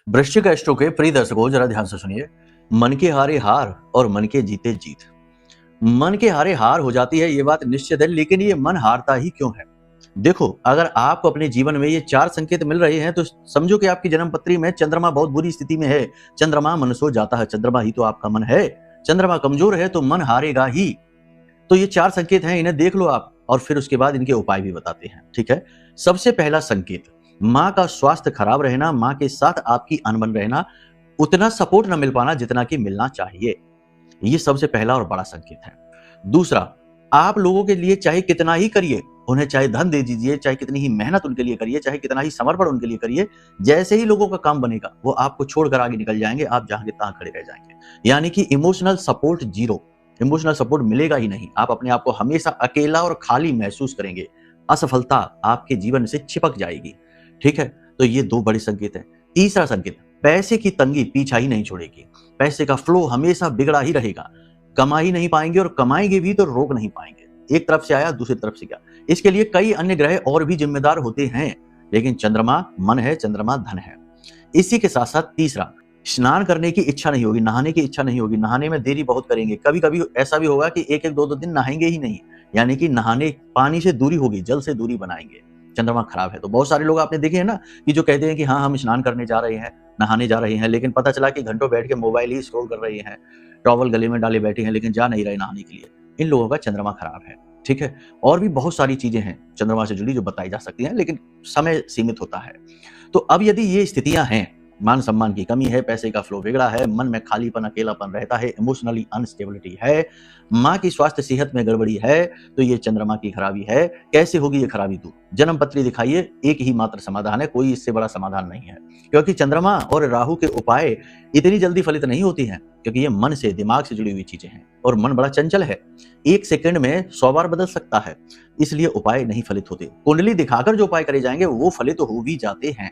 वृश्चिक एस्ट्रो के प्रिय दर्शकों, जरा ध्यान से सुनिए। मन के हारे हार और मन के जीते जीत। मन के हारे हार हो जाती है, ये बात निश्चित है, लेकिन ये मन हारता ही क्यों है? देखो, अगर आपको अपने जीवन में ये 4 संकेत मिल रहे हैं तो समझो कि आपकी जन्म पत्री में चंद्रमा बहुत बुरी स्थिति में है। चंद्रमा मन सो जाता है, चंद्रमा ही तो आपका मन है। चंद्रमा कमजोर है तो मन हारेगा ही। तो ये 4 संकेत हैं, इन्हें देख लो आप, और फिर उसके बाद इनके उपाय भी बताते हैं। ठीक है। सबसे पहला संकेत, माँ का स्वास्थ्य खराब रहना, माँ के साथ आपकी अनबन रहना, उतना सपोर्ट न मिल पाना जितना कि मिलना चाहिए। ये सबसे पहला और बड़ा संकेत है। दूसरा, आप लोगों के लिए चाहे कितना ही करिए, उन्हें चाहे धन दे दीजिए, चाहे कितनी ही मेहनत उनके लिए करिए, चाहे कितना ही समर्पण उनके लिए करिए, जैसे ही लोगों का काम बनेगा वो आपको छोड़कर आगे निकल जाएंगे, आप जहां के तहां खड़े रह जाएंगे। यानी कि emotional support zero, emotional support मिलेगा ही नहीं। आप अपने आप को हमेशा अकेला और खाली महसूस करेंगे। असफलता आपके जीवन से चिपक जाएगी। ठीक है। तो ये 2 बड़े संकेत हैं। तीसरा संकेत, पैसे की तंगी पीछा ही नहीं छोड़ेगी। पैसे का फ्लो हमेशा बिगड़ा ही रहेगा। कमा ही नहीं पाएंगे, और कमाएंगे भी तो रोक नहीं पाएंगे। एक तरफ से आया, दूसरी तरफ से गया। इसके लिए कई अन्य ग्रह और भी जिम्मेदार होते हैं, लेकिन चंद्रमा मन है, चंद्रमा धन है। इसी के साथ साथ तीसरा, स्नान करने की इच्छा नहीं होगी, नहाने की इच्छा नहीं होगी, नहाने में देरी बहुत करेंगे। कभी कभी ऐसा भी होगा कि 1-1, 2-2 दिन नहाएंगे ही नहीं। यानी कि नहाने, पानी से दूरी होगी, जल से दूरी बनाएंगे। चंद्रमा खराब है। तो बहुत सारे लोग आपने देखे हैं ना कि जो कहते हैं कि हाँ, हम स्नान करने जा रहे हैं, नहाने जा रहे हैं, लेकिन पता चला कि घंटों बैठ के मोबाइल ही स्क्रॉल कर रहे हैं, टॉवल गले में डाले बैठे हैं, लेकिन जा नहीं रहे नहाने के लिए। इन लोगों का चंद्रमा खराब है। ठीक है। और भी बहुत सारी चीजें हैं चंद्रमा से जुड़ी जो बताई जा सकती हैं, लेकिन समय सीमित होता है। तो अब यदि ये स्थितियां हैं, मान सम्मान की कमी है, पैसे का फ्लो बिगड़ा है, मन में खालीपन, अकेलापन रहता है, इमोशनली अनस्टेबिलिटी है, माँ की स्वास्थ्य सेहत में गड़बड़ी है, तो ये चंद्रमा की खराबी है। कैसे होगी ये खराबी दूर? जन्म पत्री दिखाइए, एक ही मात्र समाधान है, कोई इससे बड़ा समाधान नहीं है। क्योंकि चंद्रमा और राहु के उपाय इतनी जल्दी फलित नहीं होती हैं, क्योंकि ये मन से, दिमाग से जुड़ी हुई चीजें हैं, और मन बड़ा चंचल है, 1 सेकंड में 100 बार बदल सकता है। इसलिए उपाय नहीं फलित होते। कुंडली दिखाकर जो उपाय करे जाएंगे वो फलित हो भी जाते हैं।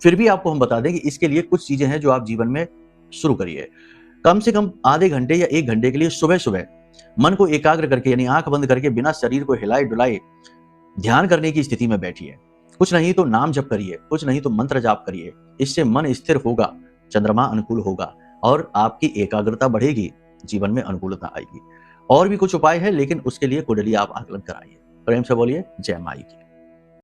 फिर भी आपको हम बता दें कि इसके लिए कुछ चीजें हैं जो आप जीवन में शुरू करिए। कम से कम आधे घंटे या 1 घंटे के लिए सुबह सुबह मन को एकाग्र करके, यानी आंख बंद करके, बिना शरीर को हिलाए डुलाए ध्यान करने की स्थिति में बैठिए। कुछ नहीं तो नाम जप करिए, कुछ नहीं तो मंत्र जाप करिए। इससे मन स्थिर होगा, चंद्रमा अनुकूल होगा, और आपकी एकाग्रता बढ़ेगी, जीवन में अनुकूलता आएगी। और भी कुछ उपाय है, लेकिन उसके लिए कुंडली आप आकलन कराइए। प्रेम से बोलिए जय माई की।